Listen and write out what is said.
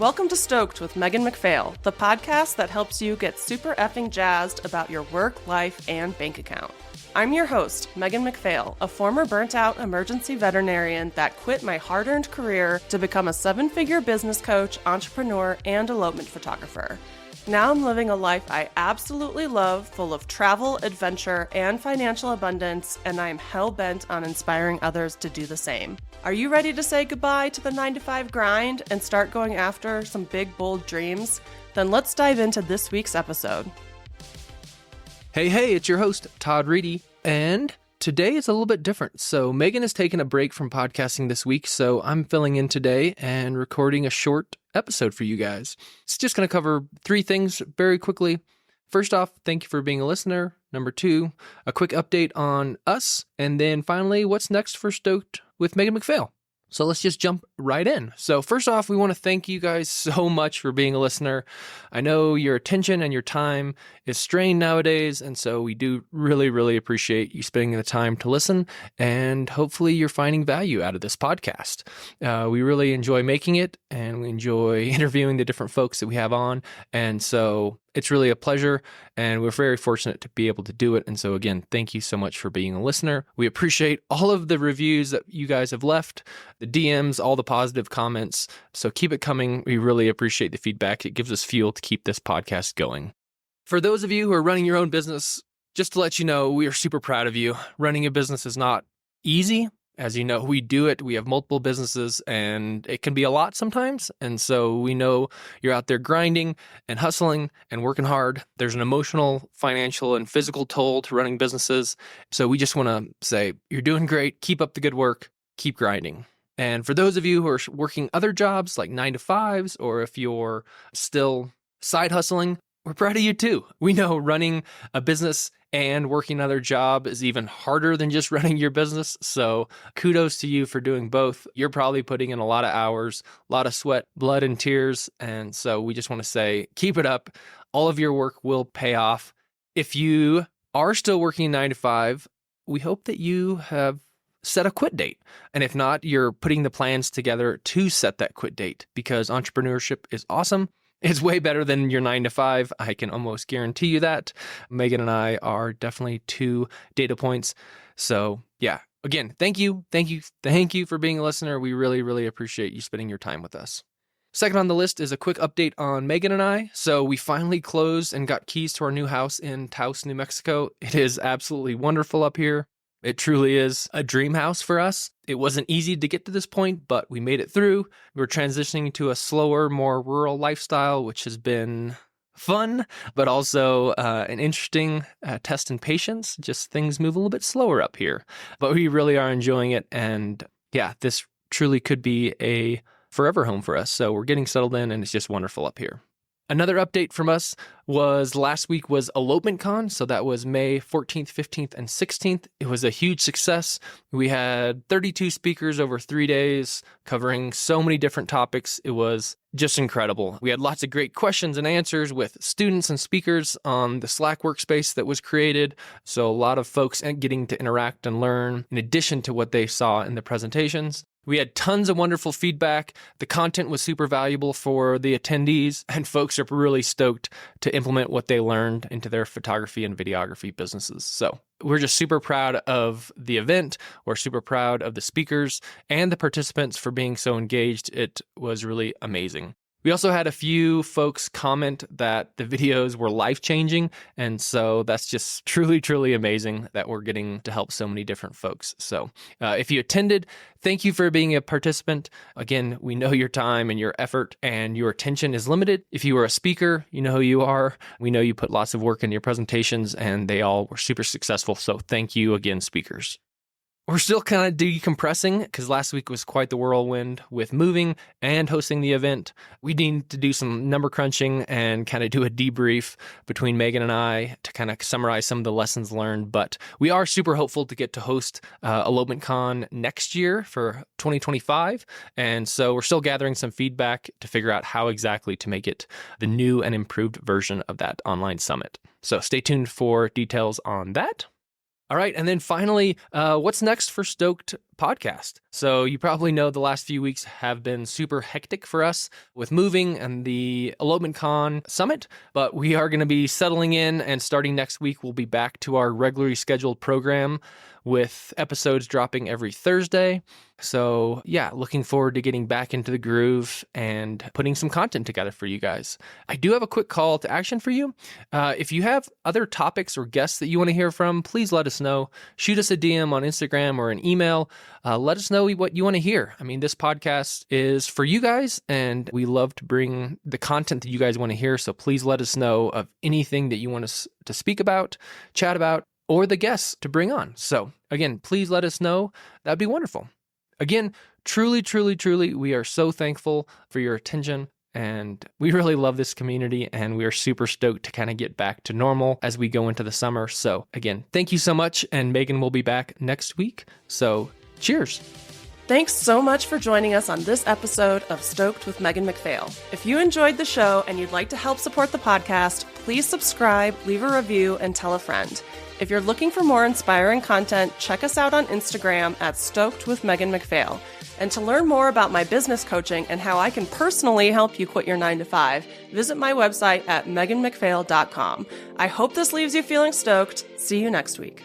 Welcome to Stoked with Megan McPhail, the podcast that helps you get super effing jazzed about your work, life, and bank account. I'm your host, Megan McPhail, a former burnt-out emergency veterinarian that quit my hard-earned career to become a seven-figure business coach, entrepreneur, and elopement photographer. Now I'm living a life I absolutely love, full of travel, adventure, and financial abundance, and I am hell-bent on inspiring others to do the same. Are you ready to say goodbye to the 9-to-5 grind and start going after some big, bold dreams? Then let's dive into this week's episode. Hey, it's your host, Todd Reedy, and today is a little bit different. So Megan has taken a break from podcasting this week, so I'm filling in today and recording a short episode for you guys. It's just going to cover three things very quickly. First off, thank you for being a listener. Number two, a quick update on us. And then finally, what's next for Stoked with Megan McPhail. So let's just jump right in. So first off, we want to thank you guys so much for being a listener. I know your attention and your time is strained nowadays, and so we do really appreciate you spending the time to listen, and hopefully you're finding value out of this podcast. We really enjoy making it, and we enjoy interviewing the different folks that we have on, and so it's really a pleasure, and we're very fortunate to be able to do it. And so again, thank you so much for being a listener. We appreciate all of the reviews that you guys have left, the DMs, all the positive comments. So keep it coming. We really appreciate the feedback. It gives us fuel to keep this podcast going. For those of you who are running your own business, just to let you know, we are super proud of you. Running a business is not easy. As you know, we do it. We have multiple businesses, and it can be a lot sometimes. And so we know you're out there grinding and hustling and working hard. There's an emotional, financial, and physical toll to running businesses. So we just want to say, you're doing great. Keep up the good work. Keep grinding. And for those of you who are working other jobs like 9-to-5s, or if you're still side hustling, we're proud of you too. We know running a business and working another job is even harder than just running your business. So kudos to you for doing both. You're probably putting in a lot of hours, a lot of sweat, blood, and tears. And so we just want to say, keep it up. All of your work will pay off. If you are still working 9-to-5, we hope that you have set a quit date. And if not, you're putting the plans together to set that quit date, because entrepreneurship is awesome. It's way better than your 9-to-5. I can almost guarantee you that. Megan and I are definitely two data points. So yeah, again, thank you for being a listener. We really appreciate you spending your time with us. Second on the list is a quick update on Megan and I. So we finally closed and got keys to our new house in Taos, New Mexico. It is absolutely wonderful up here. It truly is a dream house for us. It wasn't easy to get to this point, but we made it through. We're transitioning to a slower, more rural lifestyle, which has been fun, but also an interesting test in patience. Just things move a little bit slower up here, but we really are enjoying it. And yeah, this truly could be a forever home for us. So we're getting settled in, and it's just wonderful up here. Another update from us was last week was ElopementCon. So that was May 14th, 15th, and 16th. It was a huge success. We had 32 speakers over 3 days covering so many different topics. It was just incredible. We had lots of great questions and answers with students and speakers on the Slack workspace that was created. So a lot of folks getting to interact and learn in addition to what they saw in the presentations. We had tons of wonderful feedback. The content was super valuable for the attendees, and folks are really stoked to implement what they learned into their photography and videography businesses. So we're just super proud of the event. We're super proud of the speakers and the participants for being so engaged. It was really amazing. We also had a few folks comment that the videos were life-changing, and so that's just truly amazing that we're getting to help so many different folks. So if you attended, thank you for being a participant. Again, we know your time and your effort and your attention is limited. If you were a speaker, you know who you are. We know you put lots of work into your presentations, and they all were super successful. So thank you again, speakers. We're still kind of decompressing because last week was quite the whirlwind with moving and hosting the event. We need to do some number crunching and kind of do a debrief between Megan and I to kind of summarize some of the lessons learned. But we are super hopeful to get to host ElopementCon next year for 2025. And so we're still gathering some feedback to figure out how exactly to make it the new and improved version of that online summit. So stay tuned for details on that. All right, and then finally, what's next for Stoked podcast. So you probably know the last few weeks have been super hectic for us with moving and the ElopementCon summit, but we are going to be settling in, and starting next week, we'll be back to our regularly scheduled program with episodes dropping every Thursday. So yeah, looking forward to getting back into the groove and putting some content together for you guys. I do have a quick call to action for you. If you have other topics or guests that you want to hear from, please let us know. Shoot us a DM on Instagram or an email. Let us know what you want to hear. I mean, this podcast is for you guys, and we love to bring the content that you guys want to hear. So please let us know of anything that you want us to speak about, chat about, or the guests to bring on. So again, please let us know. That'd be wonderful. Again, truly, truly, truly, we are so thankful for your attention, and we really love this community, and we are super stoked to kind of get back to normal as we go into the summer. So again, thank you so much, and Megan will be back next week. So cheers. Thanks so much for joining us on this episode of Stoked with Megan McPhail. If you enjoyed the show and you'd like to help support the podcast, please subscribe, leave a review, and tell a friend. If you're looking for more inspiring content, check us out on Instagram at Stoked with Megan McPhail. And to learn more about my business coaching and how I can personally help you quit your 9-to-5, visit my website at meganmcphail.com. I hope this leaves you feeling stoked. See you next week.